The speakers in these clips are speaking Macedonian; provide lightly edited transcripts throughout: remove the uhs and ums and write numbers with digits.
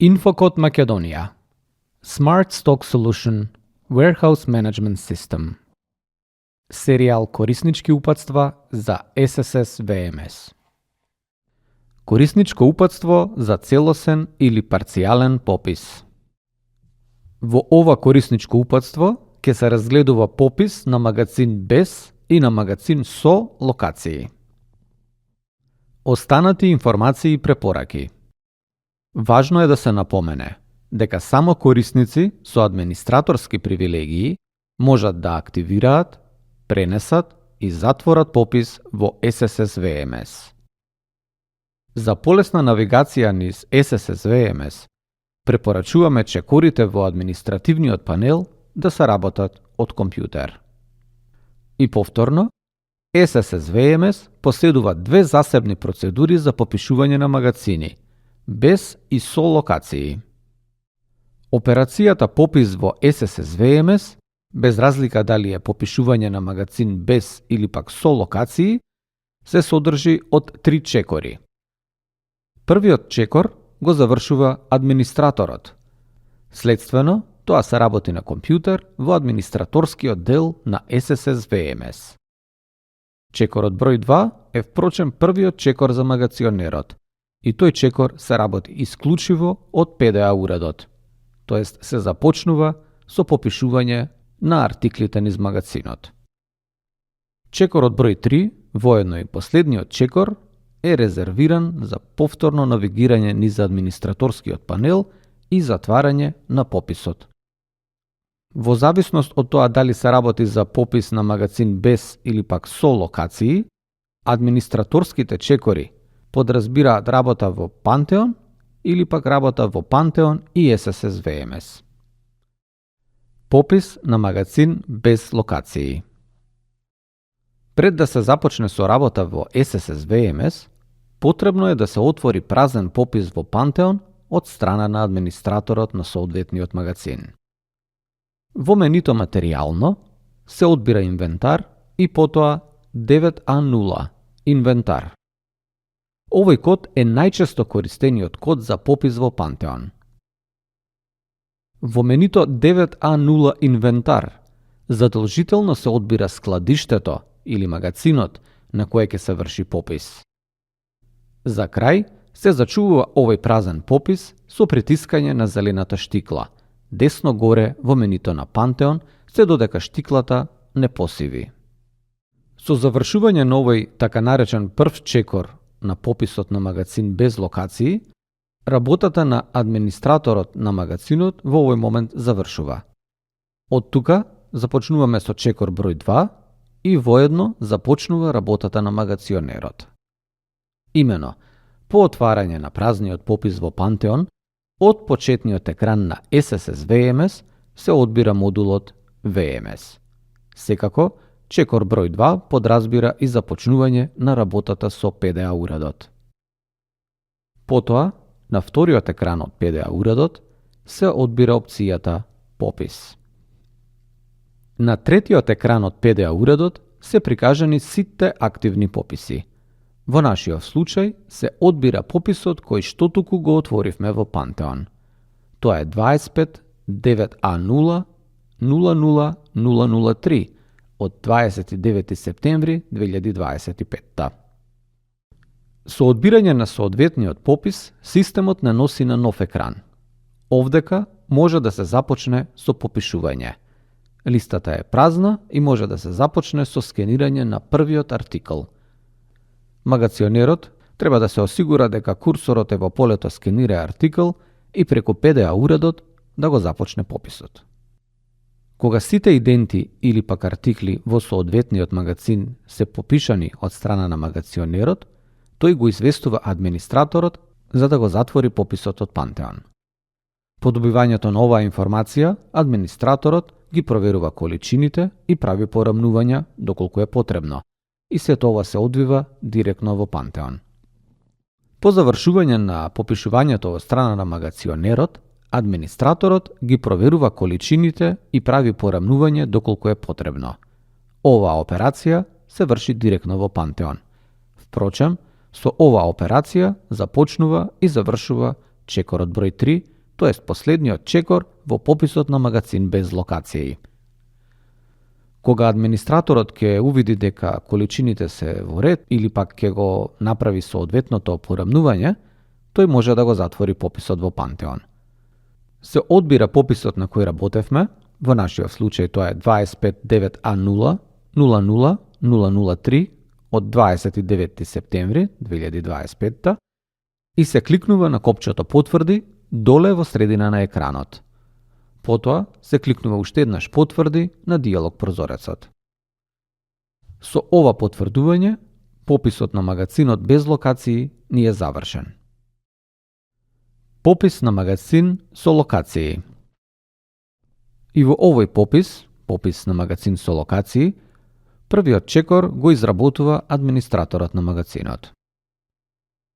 Infocode Македонија Smart Stock Solution Warehouse Management System Серијал кориснички упатства за SSS VMS. Корисничко упатство за целосен или парцијален попис. Во ова корисничко упатство ќе се разгледува попис на магазин без и на магазин со локации. Останати информации и препораки. Важно е да се напомене дека само корисници со администраторски привилегии можат да активираат, пренесат и затворат попис во SSS VMS. За полесна навигација низ SSS VMS, препорачуваме чекорите во административниот панел да се работат од компјутер. И повторно, SSS VMS поседува две засебни процедури за попишување на магазини, без и со локации. Операцијата попис во SSS VMS, без разлика дали е попишување на магазин без или пак со локации, се содржи од 3 чекори. Првиот чекор го завршува администраторот. Следствено, тоа се работи на компјутер во администраторскиот дел на SSS VMS. Чекорот број 2 е впрочем првиот чекор за магационерот и тој чекор се работи исклучиво од PDA уредот, тоест се започнува со попишување на артиклите низ магазинот. Чекорот број 3, воедно и последниот чекор, е резервиран за повторно навигирање низ администраторскиот панел и затварање на пописот. Во зависност од тоа дали се работи за попис на магазин без или пак со локации, администраторските чекори подразбираат работа во Pantheon или пак работа во Pantheon и SSS VMS. Попис на магазин без локации. Пред да се започне со работа во SSS VMS, потребно е да се отвори празен попис во Pantheon од страна на администраторот на соодветниот магазин. Во менито материјално се одбира инвентар и потоа 9A0 инвентар. Овој код е најчесто користениот код за попис во Pantheon. Во менито 9A0 инвентар задолжително се одбира складиштето или магазинот на кое ќе се врши попис. За крај се зачувува овој празен попис со притискање на зелената штикла, десно горе во менито на Pantheon, се додека штиклата не посиви. Со завршување на овој така наречен прв чекор на пописот на магазин без локации, работата на администраторот на магазинот во овој момент завршува. Од тука започнуваме со чекор број 2 и воедно започнува работата на магационерот. Имено, по отварање на празниот попис во Pantheon, од почетниот екран на SSS VMS се одбира модулот VMS. Секако, чекор број 2 подразбира и започнување на работата со PDA уредот. Потоа, на вториот екран од PDA уредот, се одбира опцијата Попис. На третиот екран од PDA уредот се прикажани сите активни пописи. Во нашиот случај се одбира пописот кој што туку го отворивме во Pantheon. Тоа е 25.9A0.00003 од 29. септември 2025. Со одбирање на соодветниот попис, системот не носи на нов екран. Овдека може да се започне со попишување. Листата е празна и може да се започне со скенирање на првиот артикл. Магационерот треба да се осигура дека курсорот е во полето скенира артикл и преку PDA уредот да го започне пописот. Кога сите иденти или пак артикли во соодветниот магазин се попишани од страна на магационерот, тој го известува администраторот за да го затвори пописот од Pantheon. По добивањето на оваа информација, администраторот ги проверува количините и прави порамнувања доколку е потребно, и сето ова се одвива директно во Pantheon. По завршување на попишувањето од страна на магационерот, администраторот ги проверува количините и прави порамнување доколку е потребно. Оваа операција се врши директно во Pantheon. Впрочем, со оваа операција започнува и завршува чекорот број 3 тоест последниот чекор во пописот на магацин без локации. Кога администраторот ќе увиди дека количините се во ред или пак ќе го направи соодветното порамнување, тој може да го затвори пописот во Пантеон. Се одбира пописот на кој работевме, во нашиот случај тоа е 259A0000003 од 29 септември 2025 и се кликнува на копчето потврди доле во средина на екранот. Потоа се кликнува уште еднаш потврди на диалог прозорецот. Со ова потврдување, пописот на магацинот без локации ни е завршен. Попис на магацин со локации. И во овој попис на магацин со локации, првиот чекор го изработува администраторот на магацинот.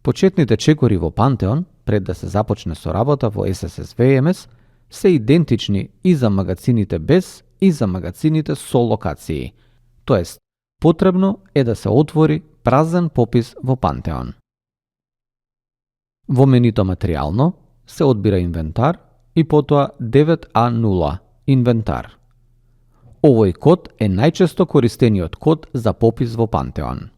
Почетните чекори во Пантеон, пред да се започне со работа во SSS VMS, се идентични и за магацините без и за магацините со локации, тоест потребно е да се отвори празен попис во Пантеон. Во менито материјално се одбира инвентар и потоа 9A0 инвентар. Овој код е најчесто користениот код за попис во Пантеон.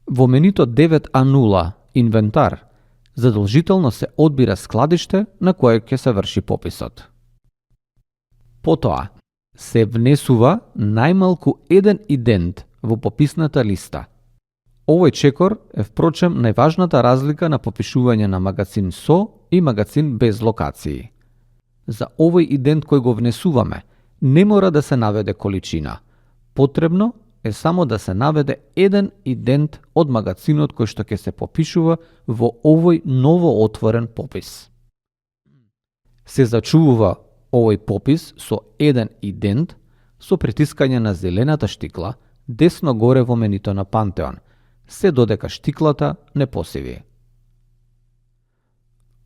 Во менито 9A0 инвентар задолжително се одбира складиште на кое ќе се врши пописот. Потоа се внесува најмалку еден идент во пописната листа. Овој чекор е впрочем најважната разлика на попишување на магацин со и магацин без локации. За овој идент кој го внесуваме, не мора да се наведе количина. Потребно е само да се наведе еден идент од магацинот кој што ќе се попишува во овој ново отворен попис. Се зачувува овој попис со еден идент со притискање на зелената штикла десно горе во менито на Пантеон, се додека штиклата не посиви.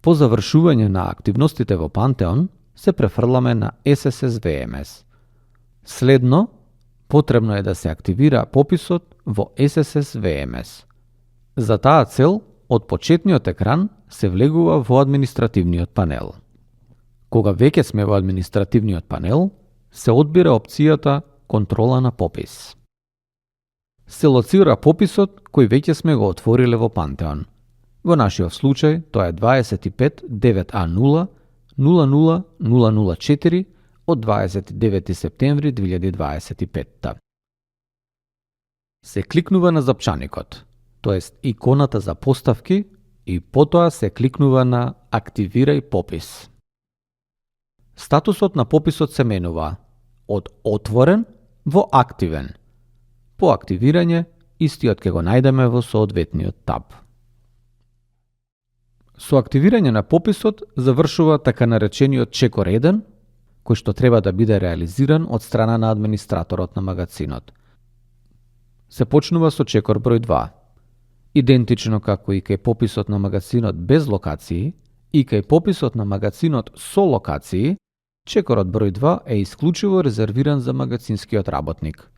По завршување на активностите во Пантеон се префрламе на SSS VMS. Следно, потребно е да се активира пописот во SSS VMS. За таа цел, од почетниот екран се влегува во административниот панел. Кога веќе сме во административниот панел, се одбира опцијата Контрола на попис. Се лоцира пописот кој веќе сме го отвориле во Пантеон. Во нашиот случај тоа е 259A0000004 од 29 септември 2025. Се кликнува на запчаникот, тоест иконата за поставки, и потоа се кликнува на Активирај попис. Статусот на пописот се менува од отворен во активен. По активирање, истиот ќе го најдеме во соодветниот таб. Со активирање на пописот завршува така наречениот чекор 1, кој што треба да биде реализиран од страна на администраторот на магацинот. Се почнува со чекор број 2. Идентично како и кај пописот на магацинот без локации и кај пописот на магацинот со локации, чекорот број 2 е исклучиво резервиран за магацинскиот работник.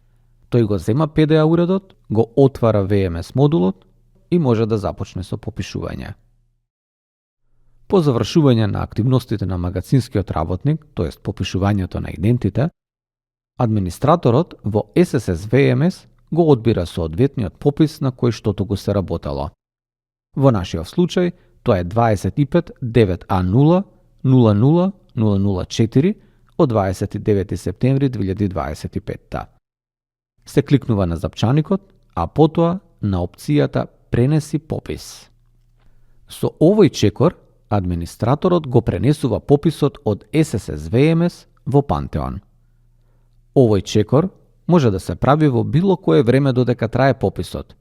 Тој го зема PDA уредот, го отвара VMS модулот и може да започне со попишување. По завршување на активностите на магацинскиот работник, тоест попишувањето на идентите, администраторот во SSS VMS го одбира соодветниот попис на кој штото го се работело. Во нашиот случај тоа е 259A0000004 од 29 септември 2025. Се кликнува на запчаникот, а потоа на опцијата Пренеси попис. Со овој чекор, администраторот го пренесува пописот од SSS VMS во Пантеон. Овој чекор може да се прави во било кое време додека трае пописот,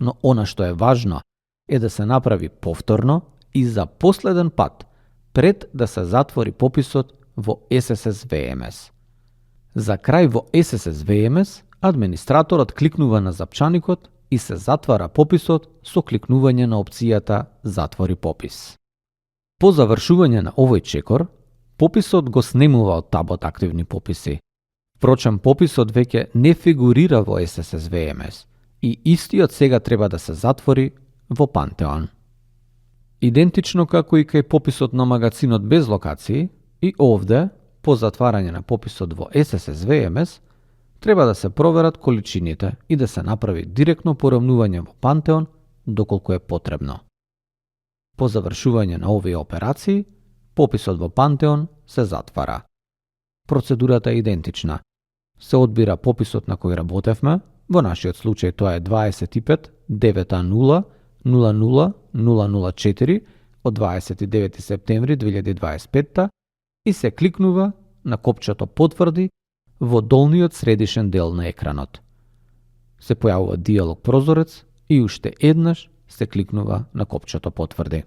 но она што е важно е да се направи повторно и за последен пат пред да се затвори пописот во SSS VMS. За крај во SSS VMS, администраторот кликнува на запчаникот и се затвара пописот со кликнување на опцијата Затвори попис. По завршување на овој чекор, пописот го снемува од табот Активни пописи. Впрочем, пописот веќе не фигурира во SSS VMS и истиот сега треба да се затвори во Пантеон. Идентично како и кај пописот на магацинот без локации, и овде, по затварање на пописот во SSS VMS, треба да се проверат количините и да се направи директно поравнување во Пантеон доколку е потребно. По завршување на овие операции, пописот во Пантеон се затвара. Процедурата е идентична. Се одбира пописот на кој работевме, во нашиот случај тоа е 25.90.00.004 од 29. септември 2025 и се кликнува на копчето потврди во долниот средишен дел на екранот. Се појавува диалог прозорец и уште еднаш се кликнува на копчето потврди.